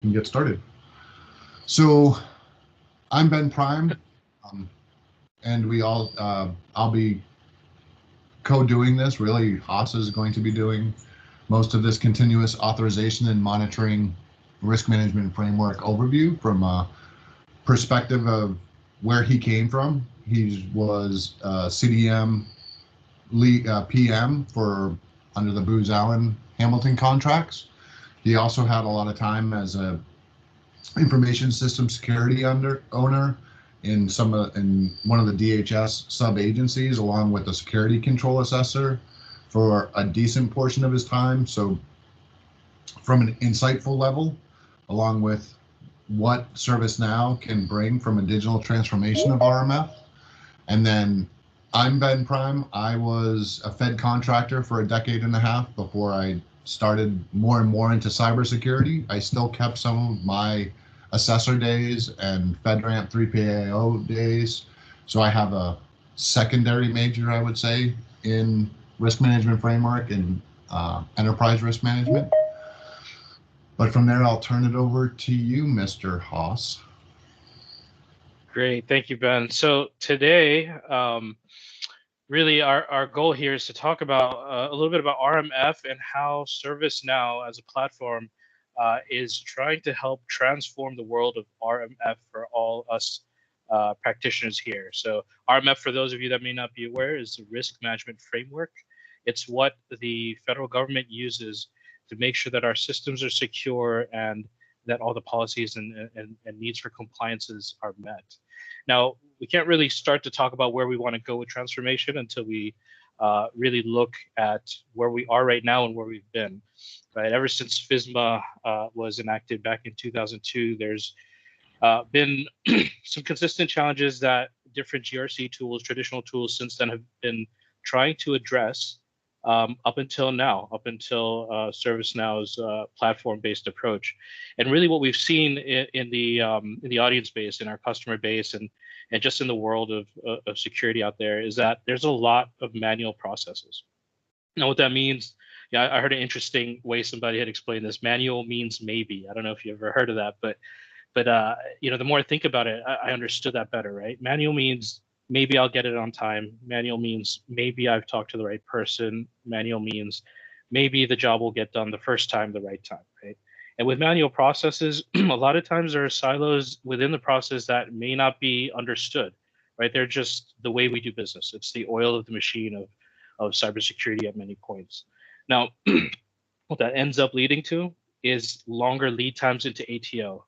can get started. So I'm Ben Prime, um, and I'll be co-doing this. Really, Haas is going to be doing most of this continuous authorization and monitoring risk management framework overview from a perspective of where he came from. He was CDM lead, PM for under the Booz Allen Hamilton contracts. He also had a lot of time as a information system security owner in one of the DHS sub agencies, along with the security control assessor for a decent portion of his time. So, from an insightful level, along with what ServiceNow can bring from a digital transformation of RMF. And then I'm Ben Prime. I was a Fed contractor for a decade and a half before I started more and more into cybersecurity. I still kept some of my assessor days and FedRAMP 3PAO days. So I have a secondary major, I would say, in risk management framework and enterprise risk management. But from there, I'll turn it over to you, Mr. Haas. Great, thank you, Ben. So today, really our goal here is to talk about a little bit about RMF and how ServiceNow as a platform is trying to help transform the world of RMF for all us practitioners here. So RMF, for those of you that may not be aware, is a risk management framework. It's what the federal government uses to make sure that our systems are secure and that all the policies and needs for compliances are met. Now, we can't really start to talk about where we want to go with transformation until we really look at where we are right now and where we've been. Right, ever since FISMA was enacted back in 2002, there's been some consistent challenges that different GRC tools, traditional tools since then have been trying to address up until now, up until ServiceNow's platform-based approach. And really what we've seen in the audience base, in our customer base, and just in the world of security out there is that there's a lot of manual processes. Now what that means, yeah, I heard an interesting way somebody had explained this. Manual means maybe. I don't know if you ever heard of that, but you know, the more I think about it, I understood that better, right? Manual means maybe I'll get it on time. Manual means maybe I've talked to the right person. Manual means maybe the job will get done the first time, the right time, right? And with manual processes, a lot of times there are silos within the process that may not be understood, right? They're just the way we do business. It's the oil of the machine of cybersecurity at many points. Now, what that ends up leading to is longer lead times into ATO.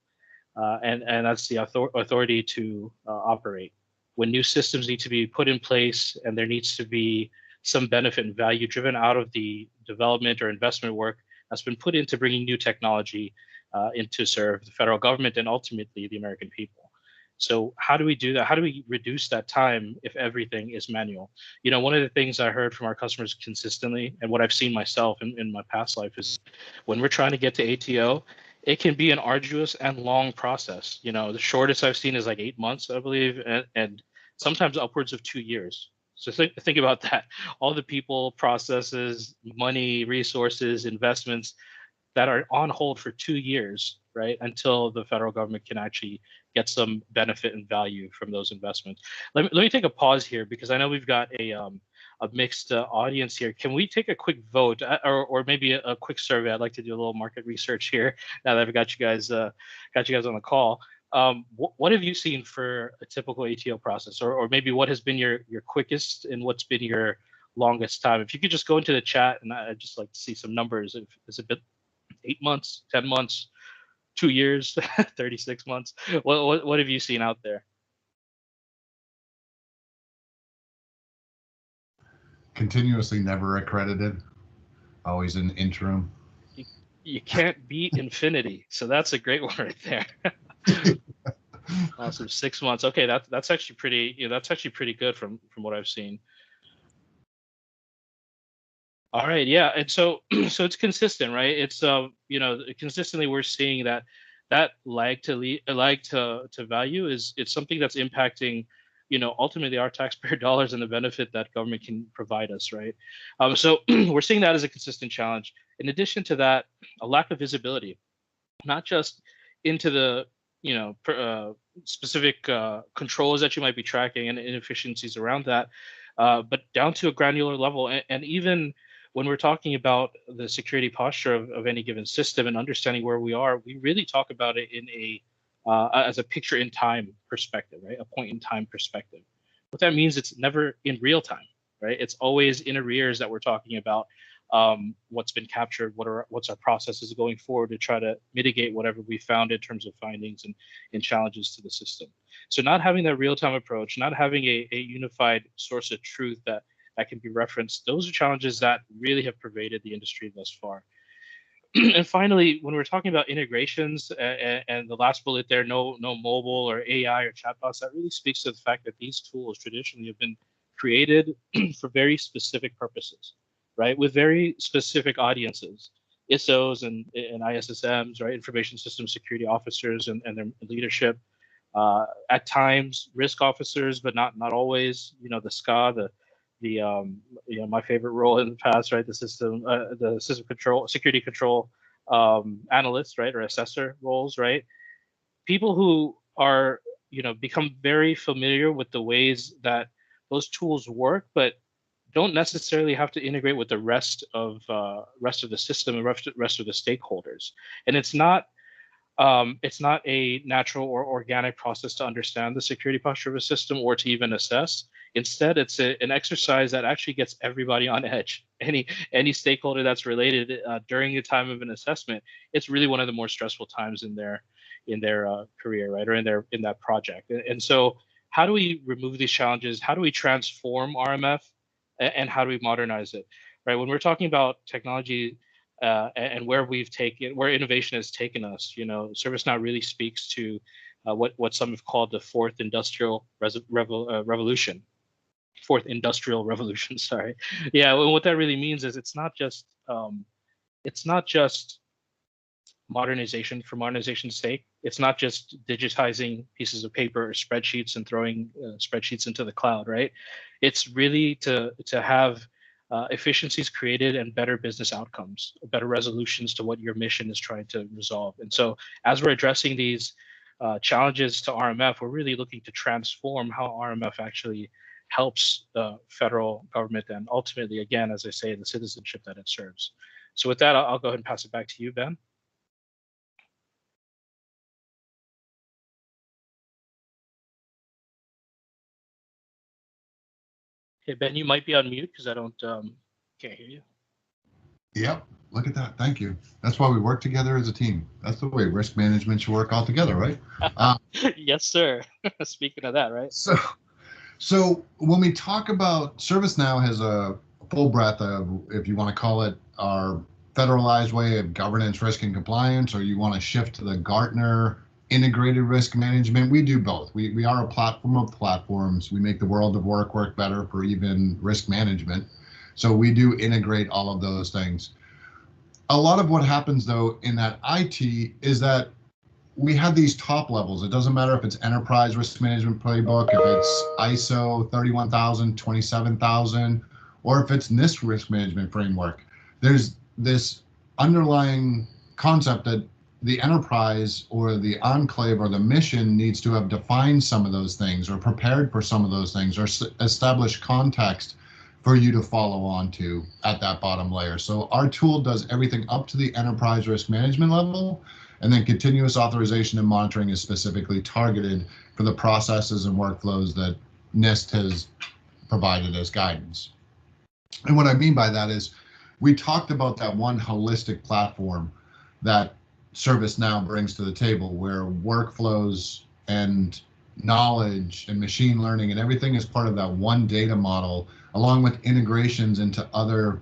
And that's the authority to operate. When new systems need to be put in place and there needs to be some benefit and value driven out of the development or investment work that's been put into bringing new technology in to serve the federal government and ultimately the American people. So how do we do that? How do we reduce that time if everything is manual? You know, one of the things I heard from our customers consistently, and what I've seen myself in my past life, is when we're trying to get to ATO, it can be an arduous and long process. You know, the shortest I've seen is like 8 months, I believe, and sometimes upwards of 2 years. So think about that. All the people, processes, money, resources, investments that are on hold for 2 years, right, until the federal government can actually get some benefit and value from those investments. Let me take a pause here because I know we've got a mixed audience here. Can we take a quick vote or maybe a quick survey? I'd like to do a little market research here now that I've got you guys on the call. What have you seen for a typical ATO process, or maybe what has been your quickest and what's been your longest time? If you could just go into the chat, and I'd just like to see some numbers. If it's a bit 8 months, 10 months, 2 years, 36 months. What have you seen out there? Continuously never accredited, always in interim. You can't beat infinity, so that's a great one right there. Awesome, 6 months. Okay, that's actually pretty. You know, that's actually pretty good from what I've seen. All right, yeah, and so so it's consistent, right? It's you know, consistently we're seeing that lag to value is it's something that's impacting, you know, ultimately our taxpayer dollars and the benefit that government can provide us, right? So we're seeing that as a consistent challenge. In addition to that, a lack of visibility, not just into the specific controls that you might be tracking and inefficiencies around that, but down to a granular level. And even when we're talking about the security posture of any given system and understanding where we are, we really talk about it in a as a picture in time perspective, right? A point in time perspective. What that means, it's never in real time, right? It's always in arrears that we're talking about what's been captured, what's our processes going forward to try to mitigate whatever we found in terms of findings and challenges to the system. So not having that real-time approach, not having a unified source of truth that can be referenced, those are challenges that really have pervaded the industry thus far. And finally, when we're talking about integrations and the last bullet there, no mobile or AI or chatbots, that really speaks to the fact that these tools traditionally have been created for very specific purposes, right? With very specific audiences, ISOs and ISSMs, right? Information system security officers and their leadership. At times, risk officers, but not always. You know, the SCA, my favorite role in the past, right? The system control, security control analyst, right, or assessor roles, right? People who are become very familiar with the ways that those tools work, but don't necessarily have to integrate with the rest of the system and rest of the stakeholders. And it's not a natural or organic process to understand the security posture of a system or to even assess. Instead, it's an exercise that actually gets everybody on edge. Any stakeholder that's related during the time of an assessment, it's really one of the more stressful times in their career, right, or in that project. And so, how do we remove these challenges? How do we transform RMF, and how do we modernize it, right? When we're talking about technology and where innovation has taken us, ServiceNow really speaks to what some have called the fourth industrial revolution. Fourth industrial revolution, sorry. Yeah, well, what that really means is it's not just modernization for modernization's sake. It's not just digitizing pieces of paper or spreadsheets and throwing spreadsheets into the cloud, right? It's really to have efficiencies created and better business outcomes, better resolutions to what your mission is trying to resolve. And so as we're addressing these challenges to RMF, we're really looking to transform how RMF actually helps the federal government and ultimately, again, as I say, the citizenship that it serves. So with that, I'll go ahead and pass it back to you, Ben. Okay, Ben, you might be on mute because I can't hear you. Yep, look at that. Thank you. That's why we work together as a team. That's the way risk management should work all together, right? Yes, sir. Speaking of that, right? So when we talk about ServiceNow has a full breadth of, if you want to call it our federalized way of governance, risk, and compliance, or you want to shift to the Gartner integrated risk management, we do both. We are a platform of platforms. We make the world of work better for even risk management. So we do integrate all of those things. A lot of what happens though in that IT is that we have these top levels. It doesn't matter if it's enterprise risk management playbook, if it's ISO 31000, 27000, or if it's NIST risk management framework. There's this underlying concept that the enterprise or the enclave or the mission needs to have defined some of those things or prepared for some of those things or established context for you to follow on to at that bottom layer. So our tool does everything up to the enterprise risk management level, and then continuous authorization and monitoring is specifically targeted for the processes and workflows that NIST has provided as guidance. And what I mean by that is we talked about that one holistic platform that ServiceNow brings to the table, where workflows and knowledge and machine learning and everything is part of that one data model, along with integrations into other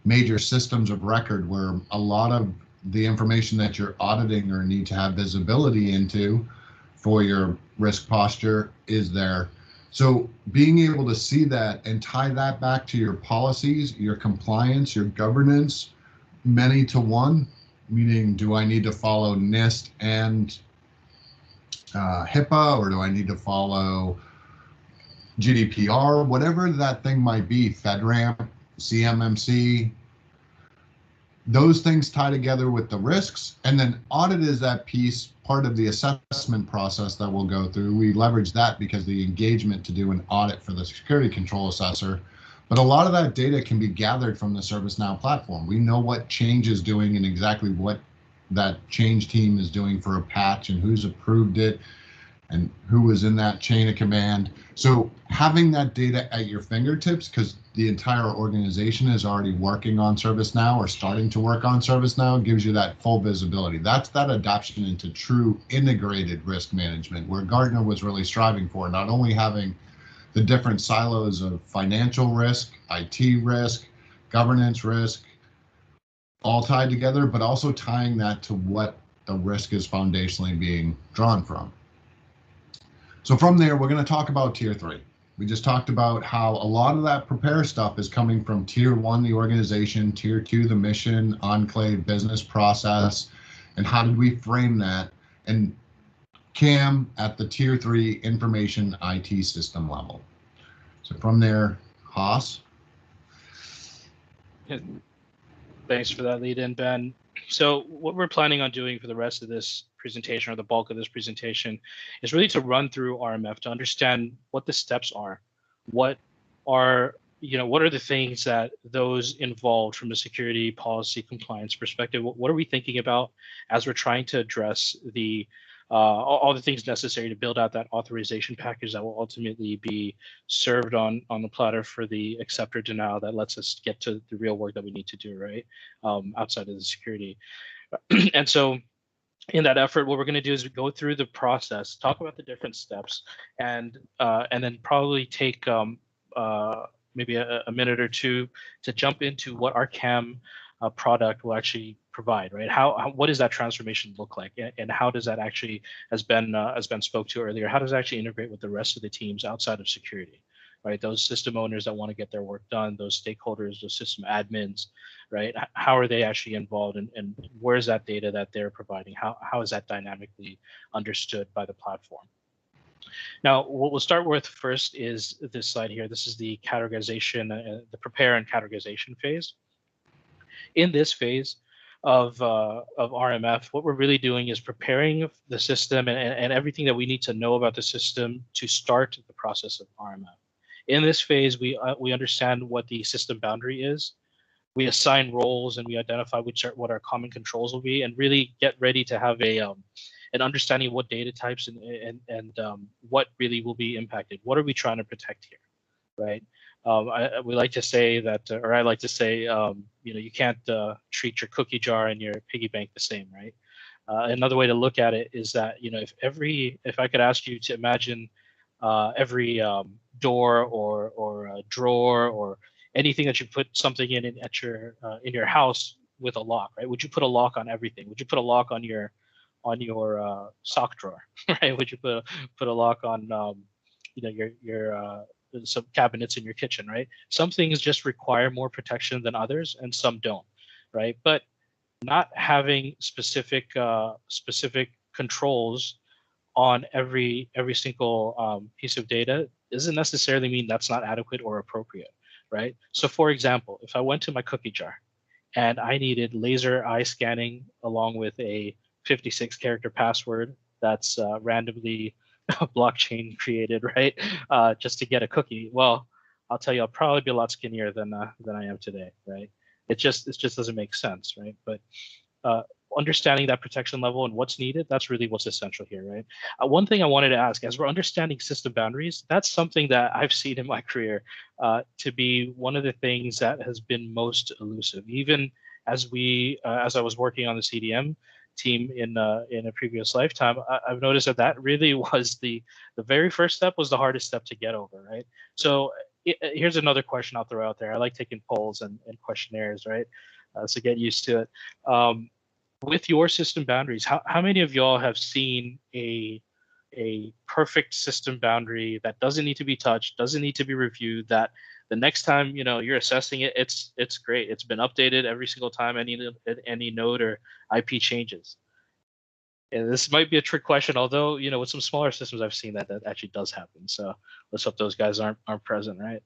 major systems of record, where a lot of the information that you're auditing or need to have visibility into for your risk posture is there. So being able to see that and tie that back to your policies, your compliance, your governance, many to one, meaning do I need to follow NIST and HIPAA, or do I need to follow GDPR, whatever that thing might be, FedRAMP, CMMC, those things tie together with the risks, and then audit is that piece, part of the assessment process that we'll go through. We leverage that because the engagement to do an audit for the security control assessor, but a lot of that data can be gathered from the ServiceNow platform. We know what change is doing and exactly what that change team is doing for a patch and who's approved it and who was in that chain of command. So having that data at your fingertips, because the entire organization is already working on ServiceNow or starting to work on ServiceNow, gives you that full visibility. That's that adoption into true integrated risk management, where Gartner was really striving for, not only having the different silos of financial risk, IT risk, governance risk, all tied together, but also tying that to what the risk is foundationally being drawn from. So from there, we're going to talk about tier 3. We just talked about how a lot of that prepare stuff is coming from tier 1, the organization, tier 2, the mission, enclave, business process, and how did we frame that, and CAM at the tier 3 information IT system level. So from there, Haas. Thanks for that lead in, Ben. So what we're planning on doing for the rest of this presentation, or the bulk of this presentation, is really to run through RMF to understand what the steps are. What are the things that those involved from a security policy compliance perspective? What are we thinking about as we're trying to address the all the things necessary to build out that authorization package that will ultimately be served on the platter for the accept or denial that lets us get to the real work that we need to do, right? Outside of the security. And so in that effort, what we're going to do is go through the process, talk about the different steps, and then probably take maybe a minute or two to jump into what our CAM product will actually provide, right? What does that transformation look like, and how does that actually, as Ben spoke to earlier, how does it actually integrate with the rest of the teams outside of security, right? Those system owners that want to get their work done, those stakeholders, those system admins, right? How are they actually involved, and where's that data that they're providing? How is that dynamically understood by the platform? Now, what we'll start with first is this slide here. This is the categorization, the prepare and categorization phase. In this phase of RMF, what we're really doing is preparing the system and everything that we need to know about the system to start the process of RMF. In this phase, we understand what the system boundary is. We assign roles and we identify what our common controls will be, and really get ready to have an understanding of what data types and what really will be impacted. What are we trying to protect here, right? We like to say that, or I like to say, you can't treat your cookie jar and your piggy bank the same, right? Another way to look at it is that, if I could ask you to imagine every door or a drawer or anything that you put something in your house with a lock, right? Would you put a lock on everything? Would you put a lock on your sock drawer, right? Would you put a lock on your some cabinets in your kitchen, right? Some things just require more protection than others, and some don't, right? But not having specific controls on every single piece of data doesn't necessarily mean that's not adequate or appropriate, right? So for example, if I went to my cookie jar and I needed laser eye scanning along with a 56 character password that's randomly blockchain created, right? Just to get a cookie. Well, I'll tell you, I'll probably be a lot skinnier than I am today, right? It just doesn't make sense, right? But understanding that protection level and what's needed, that's really what's essential here, right? One thing I wanted to ask, as we're understanding system boundaries, that's something that I've seen in my career to be one of the things that has been most elusive. Even as I was working on the CDM team in a previous lifetime, I've noticed that really was the very first step was the hardest step to get over, right? So here's another question I'll throw out there. I like taking polls and questionnaires, right? So get used to it. With your system boundaries, how many of y'all have seen a perfect system boundary that doesn't need to be touched, doesn't need to be reviewed, that the next time you're assessing it, it's great, it's been updated every single time any node or IP changes? And this might be a trick question, although with some smaller systems I've seen that actually does happen. So let's hope those guys aren't present, right?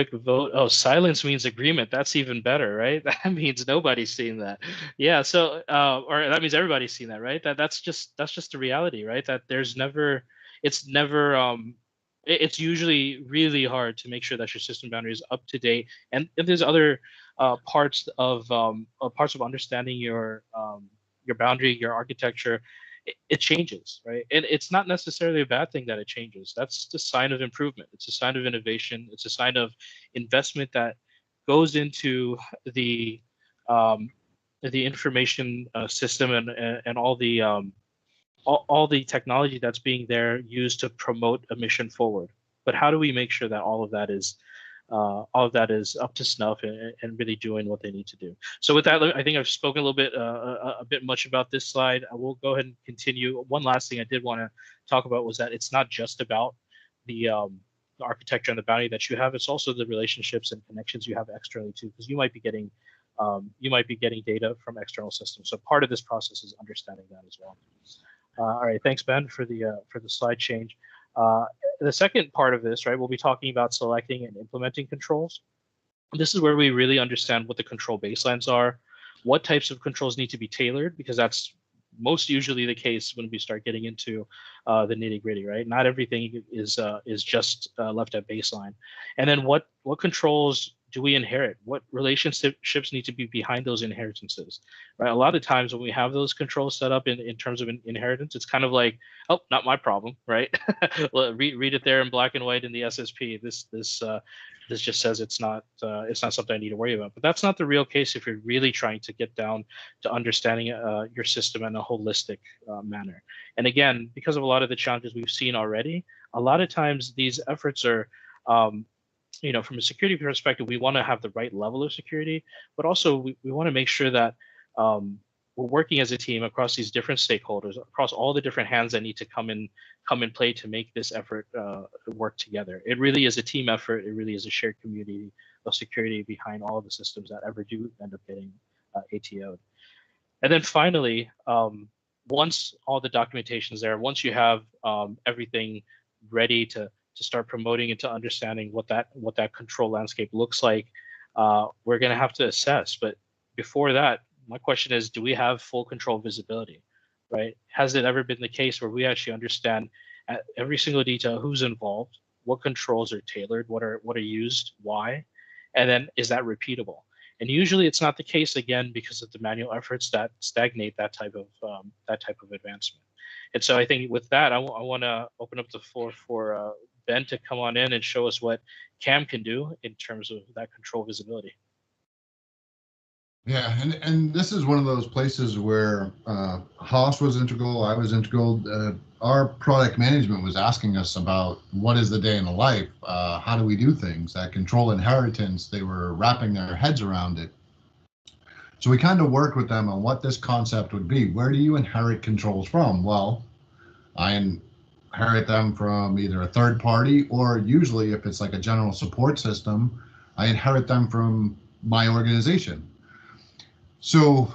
quick vote. Oh, silence means agreement. That's even better, right? That means nobody's seen that. Yeah. So, or that means everybody's seen that, right? That's just the reality, right? That there's never, it's never, it's usually really hard to make sure that your system boundary is up to date. And if there's other parts of understanding your boundary, your architecture, it changes, right? And it's not necessarily a bad thing that it changes. That's the sign of improvement. It's a sign of innovation. It's a sign of investment that goes into the um, the information system and all the technology that's being there used to promote a mission forward. But how do we make sure that all of that is up to snuff and really doing what they need to do? So with that, I think I've spoken a little bit a bit much about this slide. I will go ahead and continue. One last thing I did want to talk about was that it's not just about the architecture and the bounty that you have. It's also the relationships and connections you have externally too, because you might be getting data from external systems. So part of this process is understanding that as well. All right, thanks, Ben, for the slide change. The second part of this, right, we'll be talking about selecting and implementing controls. This is where we really understand what the control baselines are, what types of controls need to be tailored, because that's most usually the case when we start getting into the nitty gritty, right? Not everything is just left at baseline. And then what controls do we inherit? What relationships need to be behind those inheritances, right? A lot of times when we have those controls set up in terms of inheritance, it's kind of like, oh, not my problem, right? read it there in black and white in the SSP. This just says it's not something I need to worry about. But that's not the real case if you're really trying to get down to understanding your system in a holistic manner. And again, because of a lot of the challenges we've seen already, a lot of times these efforts are from a security perspective, we want to have the right level of security, but also we want to make sure that we're working as a team across these different stakeholders, across all the different hands that need to come in play to make this effort work together. It really is a team effort. It really is a shared community of security behind all of the systems that ever do end up getting ATO'd. And then finally, once all the documentation is there, once you have everything ready to start promoting and to understanding what that control landscape looks like, we're going to have to assess. But before that, my question is, do we have full control visibility, right? Has it ever been the case where we actually understand at every single detail who's involved, what controls are tailored, what are used, why, and then is that repeatable? And usually it's not the case, again, because of the manual efforts that stagnate that type of advancement. And so I think with that, I want to open up the floor for Ben to come on in and show us what CAM can do in terms of that control visibility. Yeah, and this is one of those places where Haas was integral, I was integral. Our product management was asking us about what is the day in the life, how do we do things, that control inheritance, they were wrapping their heads around it. So we kind of worked with them on what this concept would be. Where do you inherit controls from? Well, I inherit them from either a third party, or usually if it's like a general support system, I inherit them from my organization. So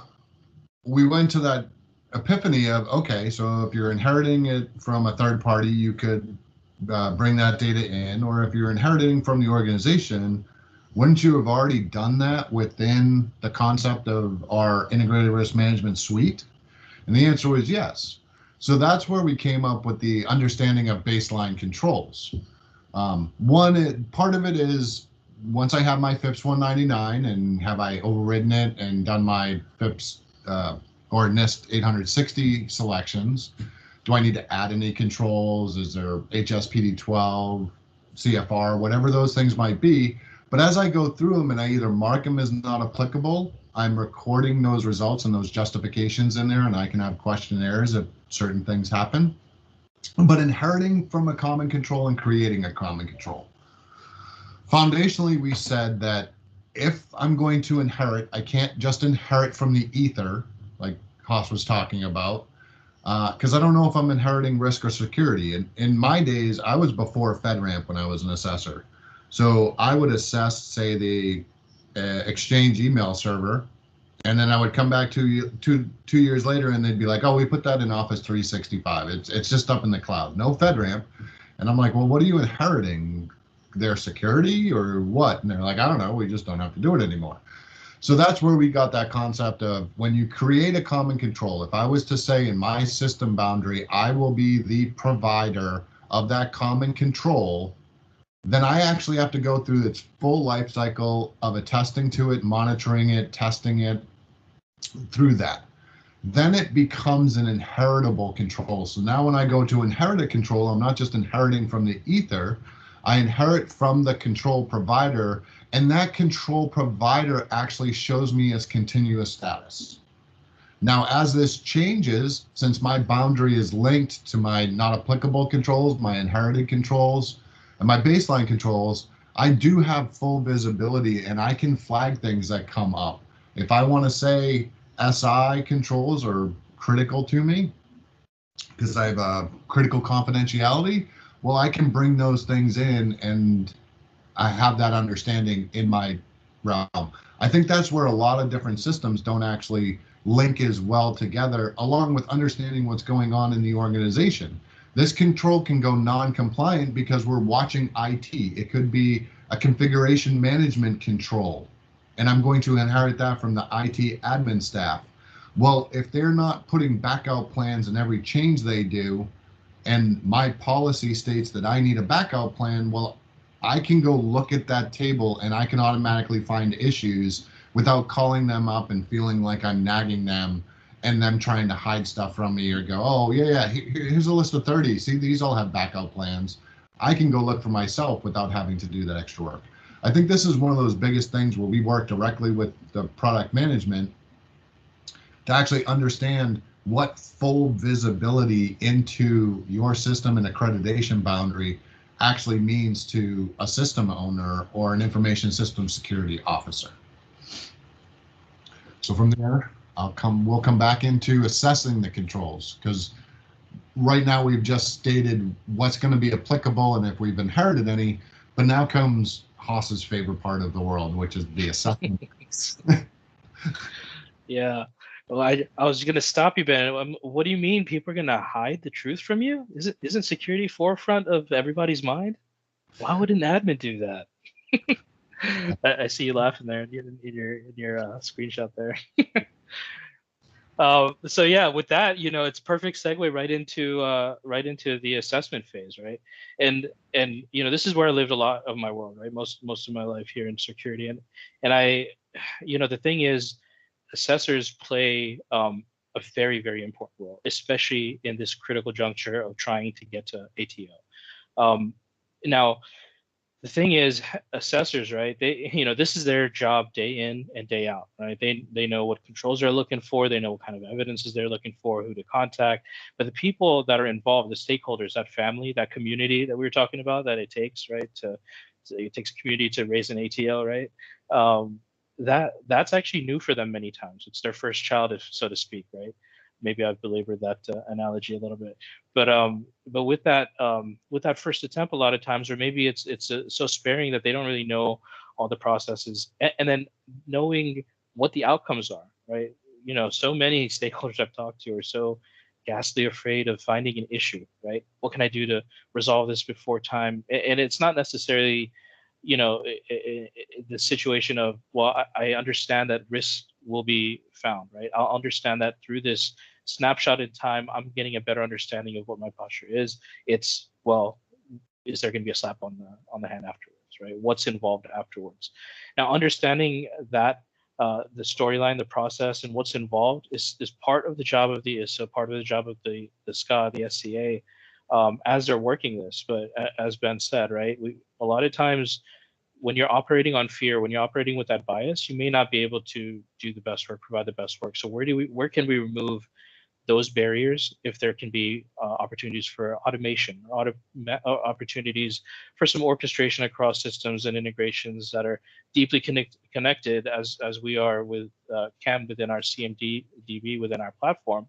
we went to that epiphany of, okay, so if you're inheriting it from a third party, you could bring that data in, or if you're inheriting from the organization, wouldn't you have already done that within the concept of our integrated risk management suite? And the answer was yes. So that's where we came up with the understanding of baseline controls. Part of it is, once I have my FIPS 199 and have I overridden it and done my FIPS or NIST 860 selections, do I need to add any controls? Is there HSPD 12, CFR, whatever those things might be? But as I go through them and I either mark them as not applicable, I'm recording those results and those justifications in there, and I can have questionnaires if certain things happen. But inheriting from a common control and creating a common control. Foundationally, we said that if I'm going to inherit, I can't just inherit from the ether, like Haas was talking about, because I don't know if I'm inheriting risk or security. And in my days, I was before FedRAMP when I was an assessor. So I would assess, say, the Exchange email server, and then I would come back two years later and they'd be like, oh, we put that in Office 365. It's just up in the cloud, no FedRAMP. And I'm like, well, what are you inheriting? their security or what? And they're like, I don't know, we just don't have to do it anymore. So that's where we got that concept of when you create a common control. If I was to say in my system boundary, I will be the provider of that common control, then I actually have to go through its full life cycle of attesting to it, monitoring it, testing it through that. Then it becomes an inheritable control. So now when I go to inherit a control, I'm not just inheriting from the ether, I inherit from the control provider, and that control provider actually shows me as continuous status. Now, as this changes, since my boundary is linked to my not applicable controls, my inherited controls, and my baseline controls, I do have full visibility and I can flag things that come up. If I want to say SI controls are critical to me because I have a critical confidentiality, well, I can bring those things in and I have that understanding in my realm. I think that's where a lot of different systems don't actually link as well together, along with understanding what's going on in the organization. This control can go non-compliant because we're watching IT. It could be a configuration management control, and I'm going to inherit that from the IT admin staff. Well, if they're not putting backup plans in every change they do, and my policy states that I need a backup plan, well, I can go look at that table and I can automatically find issues without calling them up and feeling like I'm nagging them and them trying to hide stuff from me or go, oh, yeah, here's a list of 30. See, these all have backup plans. I can go look for myself without having to do that extra work. I think this is one of those biggest things where we work directly with the product management to actually understand what full visibility into your system and accreditation boundary actually means to a system owner or an information system security officer. So from there, we'll come back into assessing the controls, because right now we've just stated what's going to be applicable and if we've inherited any, but now comes Haas's favorite part of the world, which is the assessment. Yeah. Well, I was going to stop you, Ben. What do you mean people are going to hide the truth from you? Isn't security forefront of everybody's mind? Why would an admin do that? I see you laughing there in your screenshot there. So yeah, with that, it's perfect segue right into the assessment phase, right? And this is where I lived a lot of my world, right? Most of my life here in security, and I, the thing is, assessors play a very, very important role, especially in this critical juncture of trying to get to ATO. Now, the thing is, assessors, right? This is their job day in and day out, right? They know what controls they're looking for. They know what kind of evidences they're looking for, who to contact. But the people that are involved, the stakeholders, that family, that community that we were talking about, that it takes, right? It takes a community to raise an ATO, right? That's actually new for them many times. It's their first child, so to speak, right? Maybe I've belabored that analogy a little bit, but with that first attempt, a lot of times, or maybe it's so sparing that they don't really know all the processes, and then knowing what the outcomes are, right? So many stakeholders I've talked to are so ghastly afraid of finding an issue, right? What can I do to resolve this before time? And it's not necessarily, the situation of, well, I understand that risk will be found, right? I'll understand that through this snapshot in time, I'm getting a better understanding of what my posture is. It's, well, is there going to be a slap on the hand afterwards, right? What's involved afterwards? Now, understanding that the storyline, the process, and what's involved is part of the job of the ISO, part of the job of the SCA, the SCA, as they're working this. But as Ben said, right, a lot of times when you're operating on fear, when you're operating with that bias, you may not be able to do the best work, provide the best work. So where can we remove those barriers if there can be opportunities for automation, opportunities for some orchestration across systems and integrations that are deeply connected as we are with CAM within our CMDB within our platform,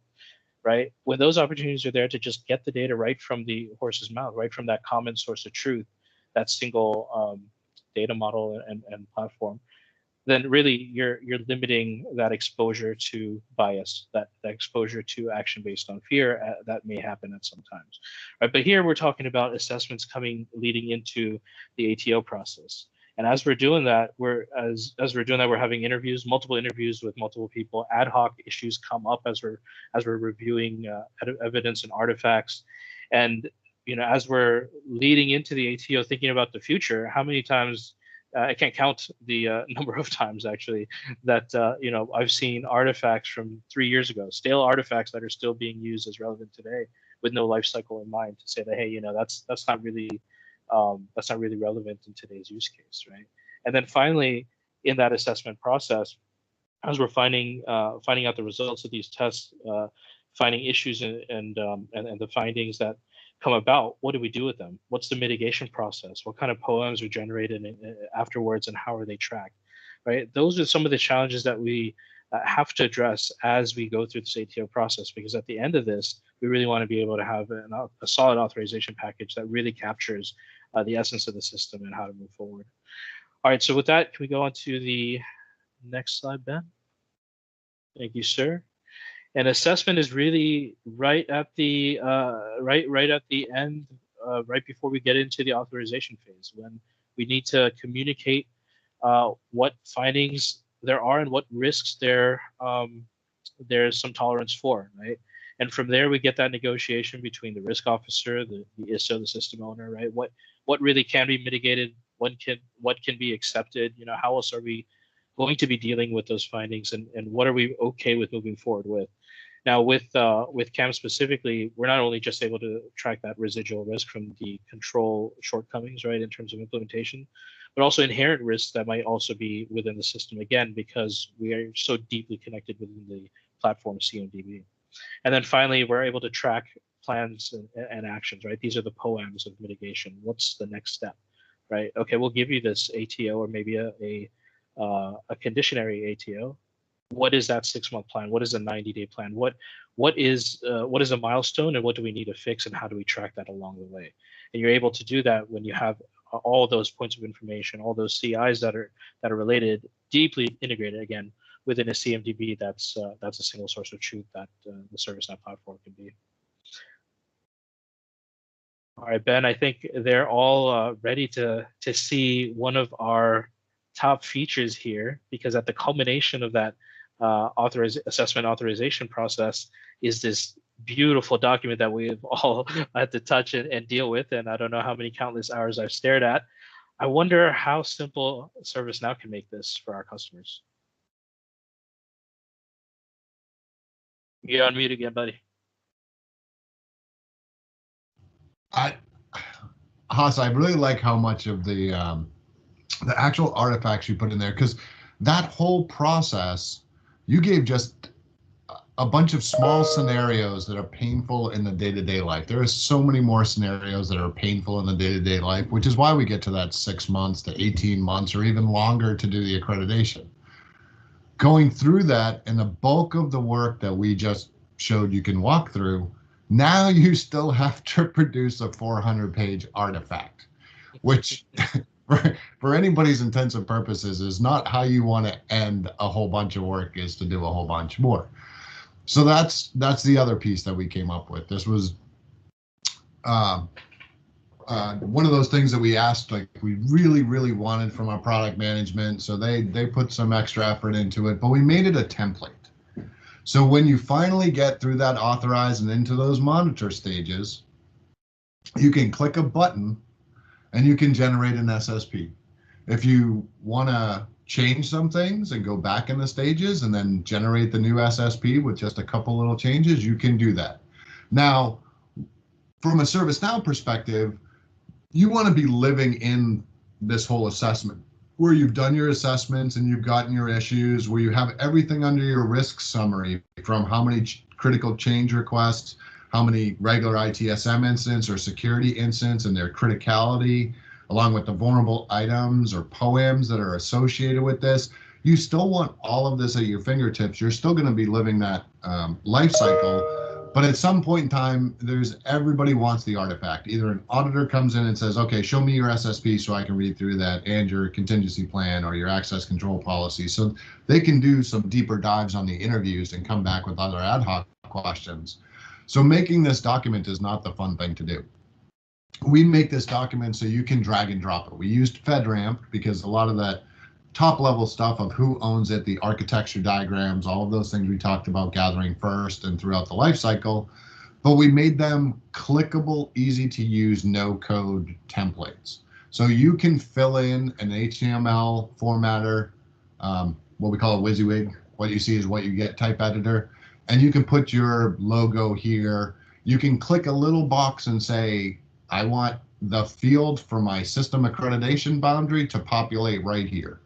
right? When those opportunities are there to just get the data right from the horse's mouth, right from that common source of truth, that single data model and platform, then really you're limiting that exposure to bias, that exposure to action based on fear that may happen at some times, right? But here we're talking about assessments leading into the ATO process. And as we're doing that, we're having interviews, multiple interviews with multiple people. Ad hoc issues come up as we're reviewing evidence and artifacts, and as we're leading into the ATO, thinking about the future, how many times I can't count the number of times actually that I've seen artifacts from 3 years ago, stale artifacts that are still being used as relevant today, with no life cycle in mind, to say that, hey, that's not really relevant in today's use case, right? And then finally, in that assessment process, as we're finding out the results of these tests, finding issues and the findings that come about, what do we do with them? What's the mitigation process? What kind of poems are generated afterwards, and how are they tracked? Right? Those are some of the challenges that we have to address as we go through this ATO process, because at the end of this, we really want to be able to have a solid authorization package that really captures the essence of the system and how to move forward. All right, so with that, can we go on to the next slide, Ben? Thank you, sir. And assessment is really right at the right at the end, right before we get into the authorization phase, when we need to communicate what findings there are and what risks there's some tolerance for, right? And from there, we get that negotiation between the risk officer, the ISO, the system owner, right? What really can be mitigated? What can be accepted? How else are we going to be dealing with those findings, and what are we okay with moving forward with? Now, with CAM specifically, we're not only just able to track that residual risk from the control shortcomings, right, in terms of implementation, but also inherent risks that might also be within the system, again, because we are so deeply connected within the platform CMDB. And then finally, we're able to track plans and actions, right? These are the poems of mitigation. What's the next step, right? Okay, we'll give you this ATO, or maybe a conditionary ATO. What is that 6-month plan? What is a 90-day plan? What is a milestone, and what do we need to fix, and how do we track that along the way? And you're able to do that when you have all those points of information, all those CIs that are related, deeply integrated, again, within a CMDB that's a single source of truth that the ServiceNow platform can be. All right, Ben, I think they're all ready to see one of our top features here, because at the culmination of that assessment authorization process is this beautiful document that we've all had to touch and deal with, and I don't know how many countless hours I've stared at. I wonder how simple ServiceNow can make this for our customers. You're on mute again, buddy. Haas, I really like how much of the actual artifacts you put in there, because that whole process, you gave just a bunch of small scenarios that are painful in the day-to-day life. There are so many more scenarios that are painful in the day-to-day life, which is why we get to that 6 months to 18 months or even longer to do the accreditation. Going through that, and the bulk of the work that we just showed you can walk through, now you still have to produce a 400-page artifact, which for anybody's intents and purposes is not how you want to end a whole bunch of work, is to do a whole bunch more. So that's the other piece that we came up with. This was one of those things that we asked, like, we really wanted from our product management. So they put some extra effort into it, but we made it a template. So when you finally get through that authorize and into those monitor stages, you can click a button and you can generate an SSP. If you want to change some things and go back in the stages and then generate the new SSP with just a couple little changes, you can do that. Now, from a ServiceNow perspective, you want to be living in this whole assessment, where you've done your assessments and you've gotten your issues, where you have everything under your risk summary, from how many critical change requests, how many regular ITSM incidents or security incidents and their criticality, along with the vulnerable items or poems that are associated with this. You still want all of this at your fingertips. You're still going to be living that life cycle, But at some point in time, everybody wants the artifact. Either an auditor comes in and says, okay, show me your SSP so I can read through that, and your contingency plan or your access control policy. So they can do some deeper dives on the interviews and come back with other ad hoc questions. So making this document is not the fun thing to do. We make this document so you can drag and drop it. We used FedRAMP because a lot of that top level stuff of who owns it, the architecture diagrams, all of those things we talked about gathering first and throughout the life cycle, but we made them clickable, easy to use, no code templates. So you can fill in an HTML formatter, what we call a WYSIWYG. What you see is what you get type editor, and you can put your logo here. You can click a little box and say, I want the field for my system accreditation boundary to populate right here.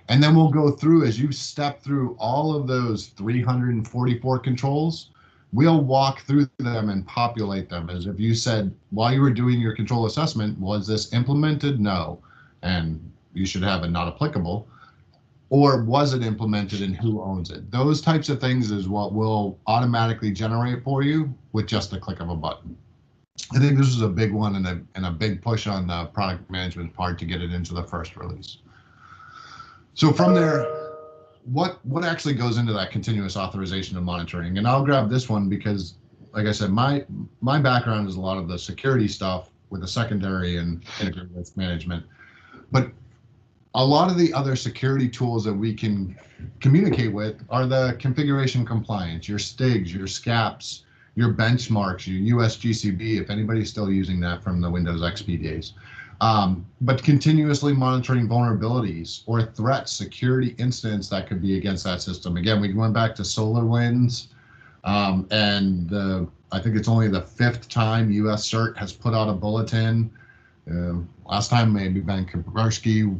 And then we'll go through, as you step through all of those 344 controls, we'll walk through them and populate them. As if you said, while you were doing your control assessment, was this implemented? No. And you should have a not applicable. Or was it implemented and who owns it? Those types of things is what will automatically generate for you with just the click of a button. I think this is a big one and a big push on the product management part to get it into the first release. So from there, what actually goes into that continuous authorization and monitoring? And I'll grab this one because, like I said, my background is a lot of the security stuff with the secondary and integrated risk management. But a lot of the other security tools that we can communicate with are the configuration compliance, your STIGs, your SCAPs, your benchmarks, your USGCB, if anybody's still using that from the Windows XP days. But continuously monitoring vulnerabilities or threats, security incidents that could be against that system. Again, we went back to SolarWinds, and I think it's only the 5th time US CERT has put out a bulletin. Last time maybe Ben Kapersky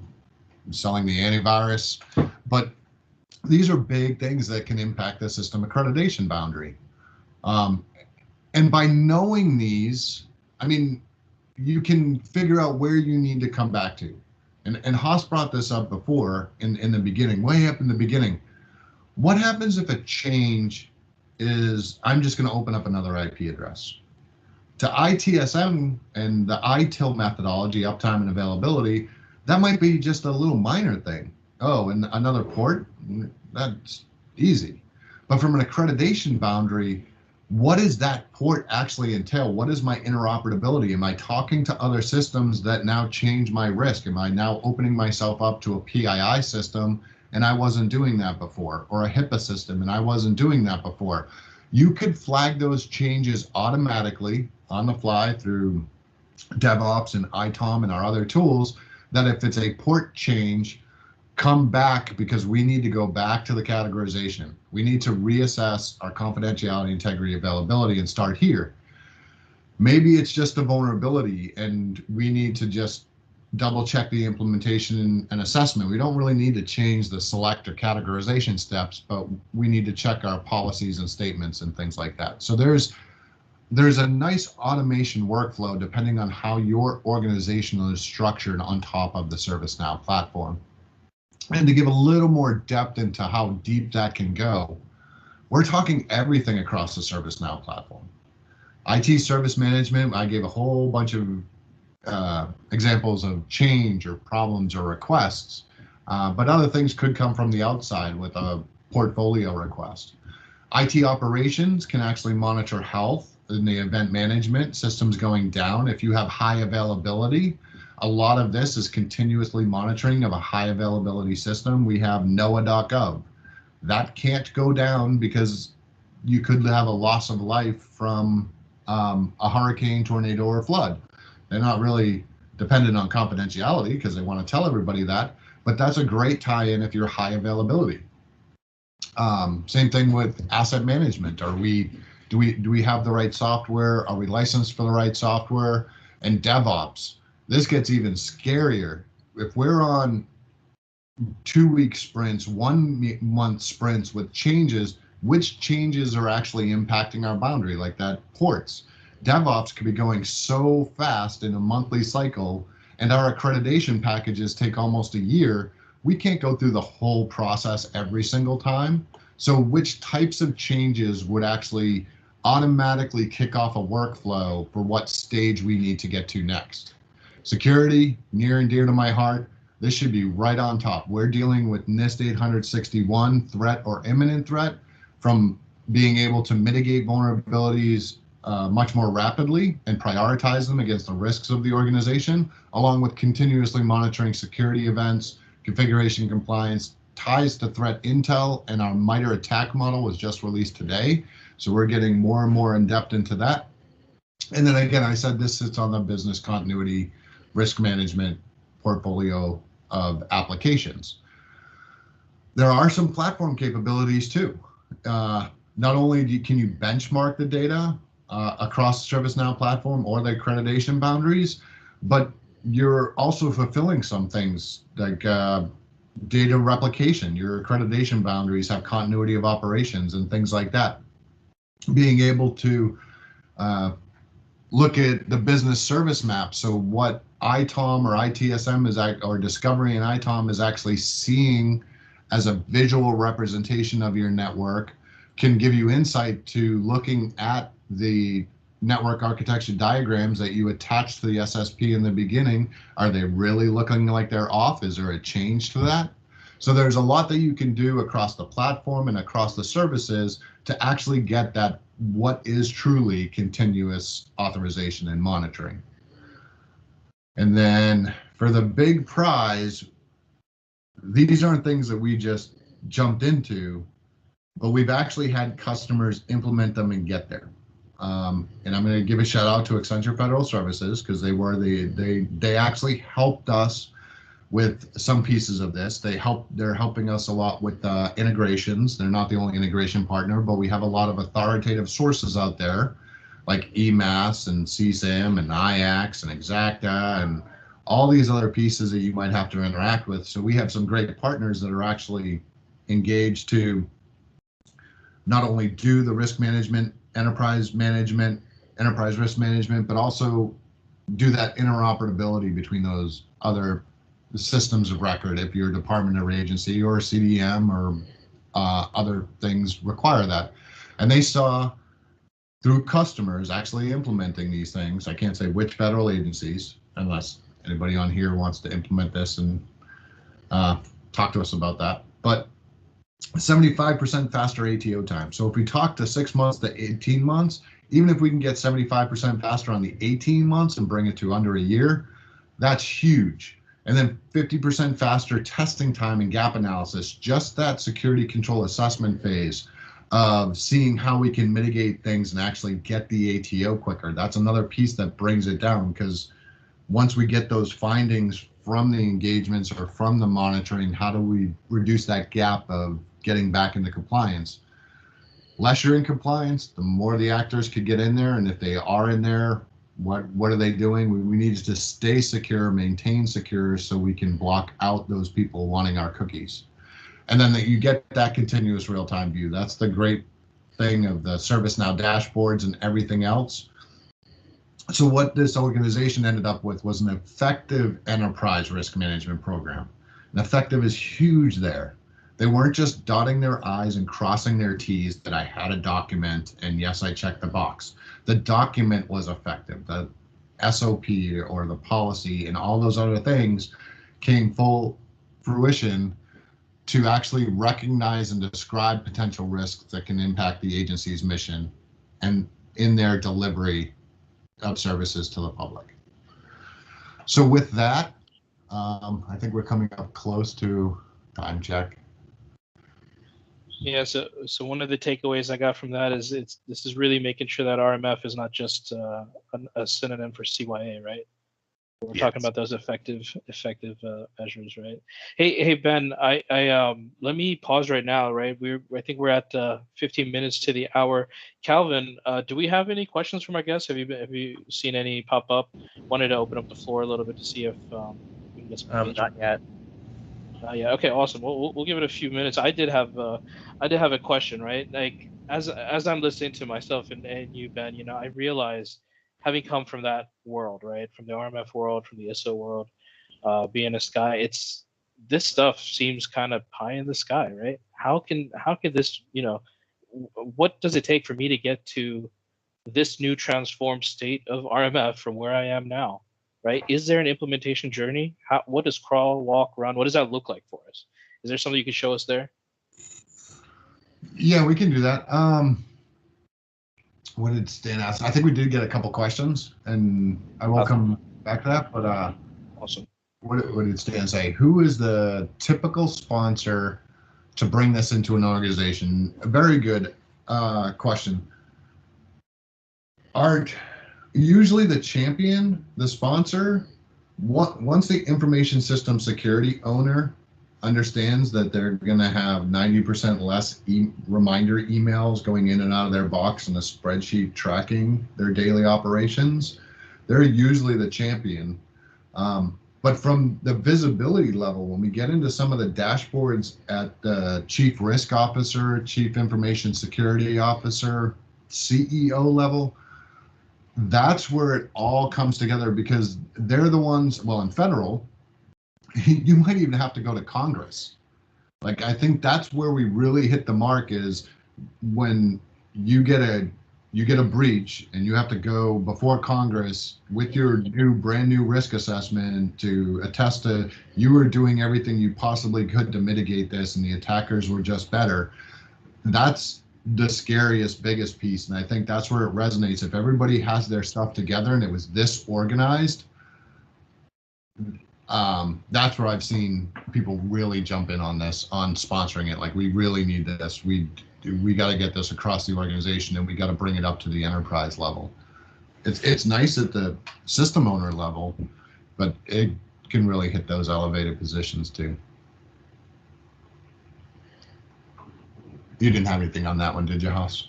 selling the antivirus, but these are big things that can impact the system accreditation boundary. And by knowing these, I mean, you can figure out where you need to come back to. And Haas brought this up before in the beginning, way up in the beginning. What happens if a change is, I'm just going to open up another IP address? To ITSM and the ITIL methodology, uptime and availability, that might be just a little minor thing. Oh, and another port, that's easy. But from an accreditation boundary, what does that port actually entail? What is my interoperability? Am I talking to other systems that now change my risk? Am I now opening myself up to a PII system and I wasn't doing that before, or a HIPAA system and I wasn't doing that before? You could flag those changes automatically on the fly through DevOps and ITOM and our other tools, that if it's a port change, come back, because we need to go back to the categorization. We need to reassess our confidentiality, integrity, availability, and start here. Maybe it's just a vulnerability and we need to just double check the implementation and assessment. We don't really need to change the select or categorization steps, but we need to check our policies and statements and things like that. So there's a nice automation workflow depending on how your organization is structured on top of the ServiceNow platform. And to give a little more depth into how deep that can go, we're talking everything across the ServiceNow platform. IT service management, I gave a whole bunch of examples of change or problems or requests, but other things could come from the outside with a portfolio request. IT operations can actually monitor health in the event management, systems going down. If you have high availability, a lot of this is continuously monitoring of a high availability system. We have NOAA.gov. That can't go down because you could have a loss of life from a hurricane, tornado, or flood. They're not really dependent on confidentiality because they want to tell everybody that, but that's a great tie-in if you're high availability. Same thing with asset management. Do we have the right software? Are we licensed for the right software? And DevOps. This gets even scarier. If we're on 2-week sprints, 1-month sprints with changes, which changes are actually impacting our boundary, like that ports? DevOps could be going so fast in a monthly cycle, and our accreditation packages take almost a year. We can't go through the whole process every single time. So which types of changes would actually automatically kick off a workflow for what stage we need to get to next. Security, near and dear to my heart. This should be right on top. We're dealing with NIST 861 threat or imminent threat, from being able to mitigate vulnerabilities much more rapidly and prioritize them against the risks of the organization, along with continuously monitoring security events, configuration compliance, ties to threat intel, and our MITRE attack model was just released today. So we're getting more and more in depth into that. And then again, I said this sits on the business continuity risk management portfolio of applications. There are some platform capabilities too. Not only can you benchmark the data across the ServiceNow platform or the accreditation boundaries, but you're also fulfilling some things like data replication. Your accreditation boundaries have continuity of operations and things like that. Being able to look at the business service map. So what ITOM or ITSM is, or Discovery and ITOM is actually seeing as a visual representation of your network, can give you insight to looking at the network architecture diagrams that you attach to the SSP in the beginning. Are they really looking like they're off? Is there a change to that? So there's a lot that you can do across the platform and across the services to actually get that what is truly continuous authorization and monitoring. And then for the big prize, these aren't things that we just jumped into, but we've actually had customers implement them and get there. And I'm going to give a shout out to Accenture Federal Services, because they actually helped us with some pieces of this. They're helping us a lot with integrations. They're not the only integration partner, but we have a lot of authoritative sources out there like EMAS and CSAM and IAX and Exacta and all these other pieces that you might have to interact with. So we have some great partners that are actually engaged to not only do the risk management, enterprise risk management, but also do that interoperability between those other systems of record. If you're a department or agency or CDM or other things require that. And they saw through customers actually implementing these things. I can't say which federal agencies, unless anybody on here wants to implement this and talk to us about that. But 75% faster ATO time. So if we talk to 6 months to 18 months, even if we can get 75% faster on the 18 months and bring it to under a year, that's huge. And then 50% faster testing time and gap analysis, just that security control assessment phase of seeing how we can mitigate things and actually get the ATO quicker. That's another piece that brings it down, because once we get those findings from the engagements or from the monitoring, how do we reduce that gap of getting back into compliance? Less you're in compliance, the more the actors could get in there. And if they are in there, what are they doing? We need to stay secure, maintain secure, so we can block out those people wanting our cookies. And then that you get that continuous real-time view. That's the great thing of the ServiceNow dashboards and everything else. So what this organization ended up with was an effective enterprise risk management program. And effective is huge there. They weren't just dotting their I's and crossing their T's that I had a document and yes, I checked the box. The document was effective. The SOP or the policy and all those other things came full fruition to actually recognize and describe potential risks that can impact the agency's mission and in their delivery of services to the public. So with that, I think we're coming up close to time check. Yeah, so one of the takeaways I got from that is this is really making sure that RMF is not just a synonym for CYA, right? We're talking about those effective measures, right? Hey Ben, I let me pause right now, right? I think we're at 15 minutes to the hour. Calvin, do we have any questions from our guests? Have you seen any pop up? Wanted to open up the floor a little bit to see if we can get some engagement. Not yet. Yeah. Okay. Awesome. We'll give it a few minutes. I did have a question, right? Like as I'm listening to myself and you, Ben, I realize, having come from that world, right, from the RMF world, from the ISO world, being a sky, this stuff seems kind of pie in the sky, right? How can this, what does it take for me to get to this new transformed state of RMF from where I am now, right? Is there an implementation journey? What does crawl, walk, run? What does that look like for us? Is there something you can show us there? Yeah, we can do that. What did Stan ask? I think we did get a couple questions, and I will come back to that. But awesome. What did Stan say? Who is the typical sponsor to bring this into an organization? A very good question. Usually the champion, the sponsor, once the information system security owner understands that they're going to have 90% less reminder emails going in and out of their box and a spreadsheet tracking their daily operations, they're usually the champion. But from the visibility level, when we get into some of the dashboards at the chief risk officer, chief information security officer, CEO level, that's where it all comes together, because they're the ones, well, in federal, you might even have to go to Congress. Like, I think that's where we really hit the mark, is when you get a breach and you have to go before Congress with your brand new risk assessment to attest to you were doing everything you possibly could to mitigate this and the attackers were just better. That's the scariest, biggest piece. And I think that's where it resonates. If everybody has their stuff together and it was this organized, that's where I've seen people really jump in on this, on sponsoring it. Like, we really need this. We got to get this across the organization, and we got to bring it up to the enterprise level. It's nice at the system owner level, but it can really hit those elevated positions too. You didn't have anything on that one, did you, Haas?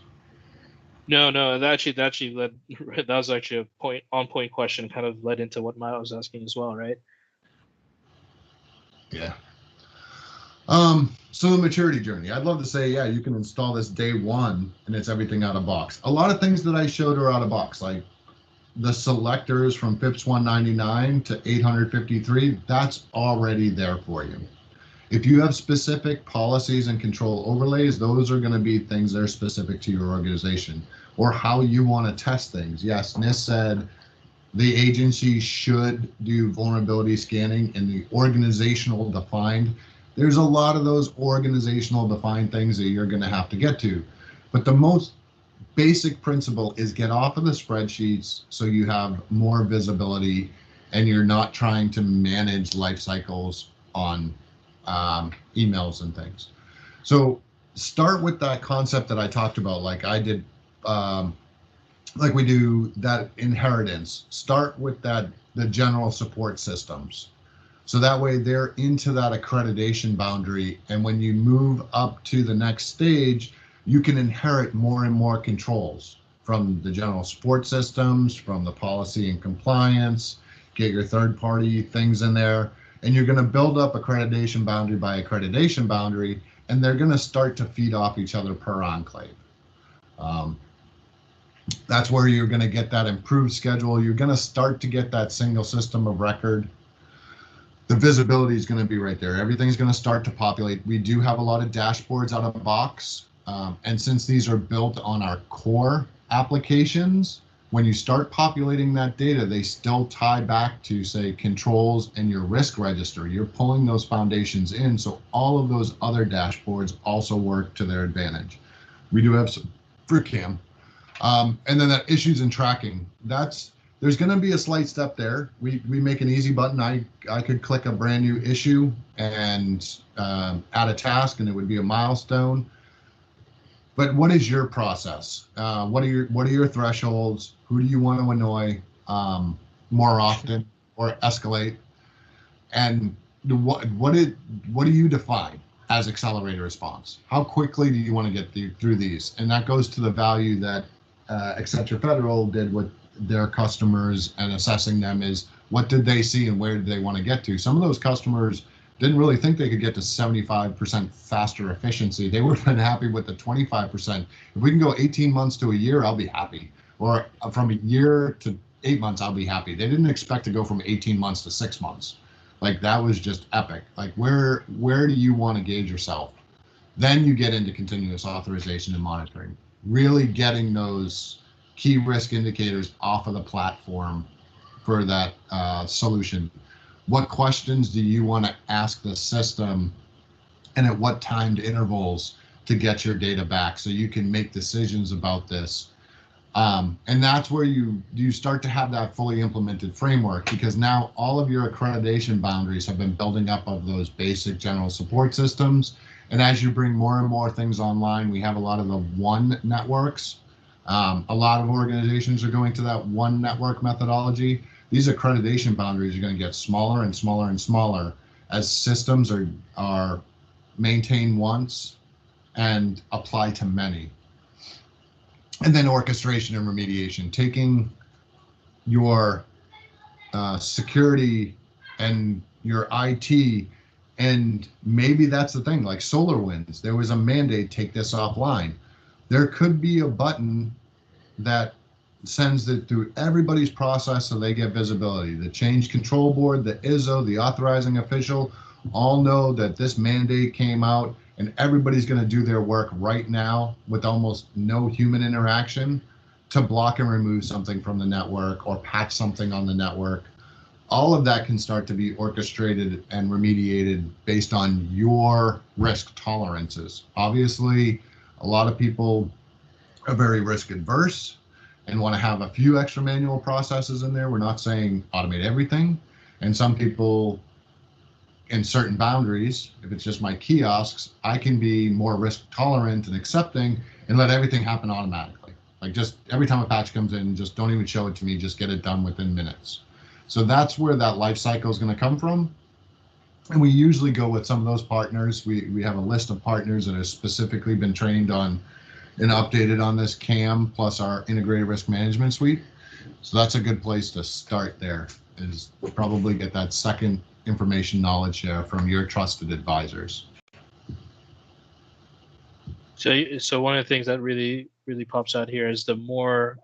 No, that actually led. That was actually a on-point question. Kind of led into what Maya was asking as well, right? Yeah. So the maturity journey, I'd love to say, yeah, you can install this day one and it's everything out of box. A lot of things that I showed are out of box, like the selectors from FIPS 199 to 853, that's already there for you. If you have specific policies and control overlays, those are going to be things that are specific to your organization, or how you want to test things. Yes, NIST said the agency should do vulnerability scanning in the organizational defined. There's a lot of those organizational defined things that you're going to have to get to. But the most basic principle is get off of the spreadsheets so you have more visibility and you're not trying to manage life cycles on emails and things. So start with that concept that I talked about, like I did, like we do that inheritance. Start with that, the general support systems. So that way they're into that accreditation boundary. And when you move up to the next stage, you can inherit more and more controls from the general support systems, from the policy and compliance, get your third party things in there. And you're going to build up accreditation boundary by accreditation boundary, and they're going to start to feed off each other per enclave. That's where you're going to get that improved schedule. You're going to start to get that single system of record. The visibility is going to be right there. Everything's going to start to populate. We do have a lot of dashboards out of the box. And since these are built on our core applications, when you start populating that data, they still tie back to, say, controls and your risk register. You're pulling those foundations in, so all of those other dashboards also work to their advantage. We do have some for CAM. And then that issues and tracking. There's going to be a slight step there. We make an easy button. I could click a brand new issue and add a task, and it would be a milestone. But what is your process? What are your thresholds? Who do you want to annoy more often or escalate? And what do you define as accelerated response? How quickly do you want to get through these? And that goes to the value that Accenture Federal did with their customers and assessing them, is what did they see and where did they want to get to? Some of those customers didn't really think they could get to 75% faster efficiency. They would have been happy with the 25%. If we can go 18 months to a year, I'll be happy. Or from a year to 8 months, I'll be happy. They didn't expect to go from 18 months to 6 months. Like, that was just epic. Like, where do you want to gauge yourself? Then you get into continuous authorization and monitoring, really getting those key risk indicators off of the platform for that solution. What questions do you want to ask the system, and at what timed intervals to get your data back so you can make decisions about this? And that's where you start to have that fully implemented framework, because now all of your accreditation boundaries have been building up of those basic general support systems. And as you bring more and more things online, we have a lot of the one networks. A lot of organizations are going to that one network methodology. These accreditation boundaries are going to get smaller and smaller and smaller as systems are maintained once and applied to many. And then orchestration and remediation, taking your security and your IT, and maybe that's the thing, like SolarWinds, there was a mandate, take this offline. There could be a button that sends it through everybody's process so they get visibility. The change control board, the ISO, the authorizing official, all know that this mandate came out, and everybody's going to do their work right now with almost no human interaction to block and remove something from the network or patch something on the network. All of that can start to be orchestrated and remediated based on your risk tolerances. Obviously, a lot of people are very risk adverse and want to have a few extra manual processes in there. We're not saying automate everything. And some people, in certain boundaries, if it's just my kiosks, I can be more risk tolerant and accepting and let everything happen automatically. Like, just every time a patch comes in, just don't even show it to me, just get it done within minutes. So that's where that life cycle is going to come from. And we usually go with some of those partners. We have a list of partners that have specifically been trained on and updated on this CAM plus our integrated risk management suite. So that's a good place to start there, is probably get that second information knowledge share from your trusted advisors. So one of the things that really pops out here is the more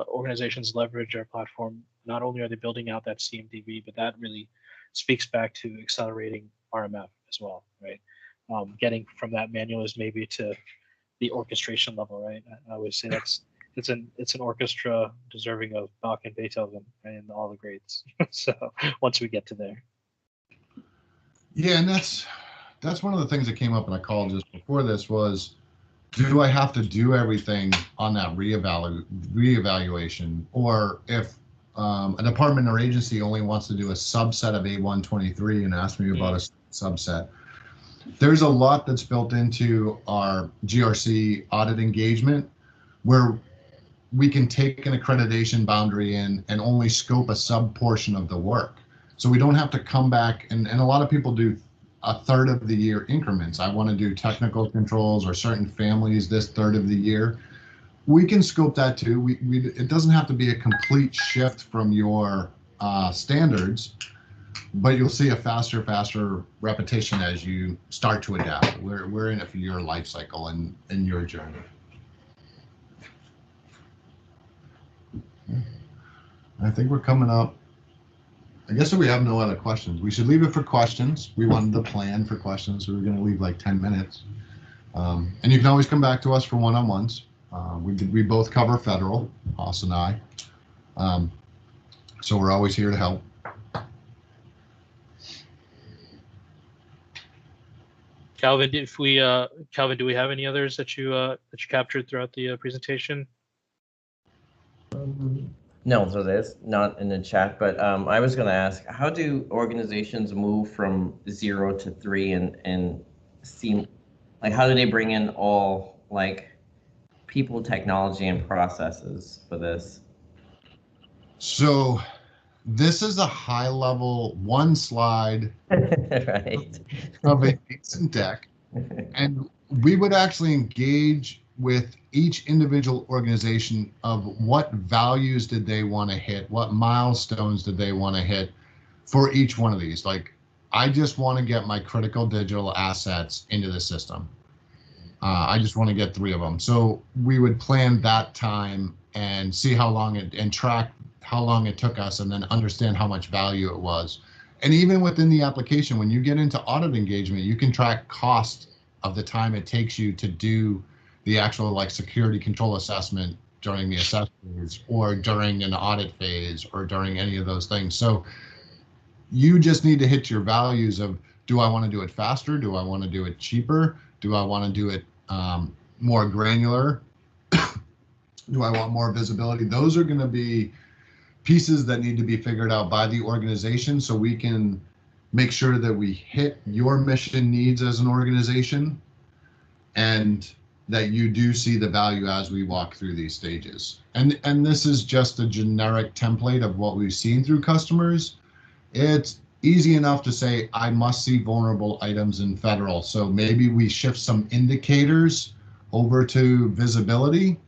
organizations leverage our platform, not only are they building out that CMDB, but that really speaks back to accelerating RMF as well, right? Getting from that manual is maybe to the orchestration level, right? I always say it's an orchestra deserving of Bach and Beethoven and all the greats. So once we get to there. Yeah, and that's one of the things that came up in a call just before this was, do I have to do everything on that reevaluation? Or if a department or agency only wants to do a subset of A123 and ask me about a subset, there's a lot that's built into our GRC audit engagement where we can take an accreditation boundary in and only scope a sub portion of the work. So we don't have to come back, and a lot of people do a third of the year increments. I want to do technical controls or certain families this third of the year. We can scope that too. It doesn't have to be a complete shift from your standards, but you'll see a faster repetition as you start to adapt. We're in it for your life cycle and your journey. I think we're coming up. I guess if we have no other questions, we should leave it for questions. We wanted to plan for questions, so we're going to leave like 10 minutes. And you can always come back to us for one-on-ones. We both cover federal, Haas and I. So we're always here to help. Calvin, do we have any others that you captured throughout the presentation? No, so there's not in the chat, but I was going to ask, how do organizations move from 0 to 3 and see, like, how do they bring in all, like, people, technology, and processes for this? So this is a high level one slide right. of a decent deck, and we would actually engage with each individual organization of what values did they want to hit, what milestones did they want to hit for each one of these. Like, I just want to get my critical digital assets into the system. I just want to get 3 of them. So we would plan that time and see how long and track how long it took us, and then understand how much value it was. And even within the application, when you get into audit engagement, you can track cost of the time it takes you to do the actual like security control assessment during the assessments or during an audit phase or during any of those things. So you just need to hit your values of, do I want to do it faster? Do I want to do it cheaper? Do I want to do it more granular? Do I want more visibility? Those are going to be pieces that need to be figured out by the organization so we can make sure that we hit your mission needs as an organization and that you do see the value as we walk through these stages. And this is just a generic template of what we've seen through customers. It's easy enough to say, I must see vulnerable items in federal. So maybe we shift some indicators over to visibility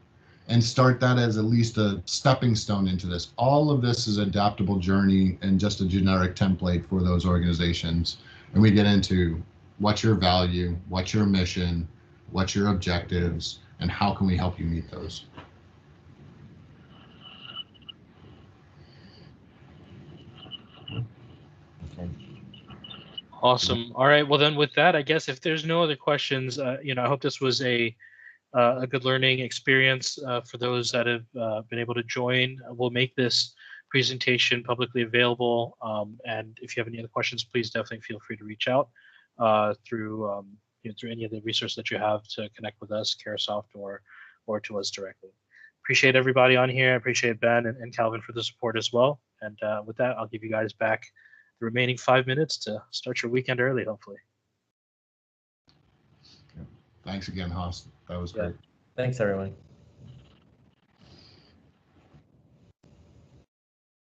and start that as at least a stepping stone into this. All of this is adaptable journey and just a generic template for those organizations. And we get into what's your value, what's your mission, what's your objectives, and how can we help you meet those? Okay. Awesome. All right. Well, then with that, I guess if there's no other questions, I hope this was a good learning experience for those that have been able to join. We'll make this presentation publicly available. And if you have any other questions, please definitely feel free to reach out through through any of the resources that you have to connect with us, Caresoft, or to us directly. Appreciate everybody on here. I appreciate Ben and Calvin for the support as well. And with that, I'll give you guys back the remaining 5 minutes to start your weekend early, hopefully. Thanks again, Haas. That was great. Thanks, everyone.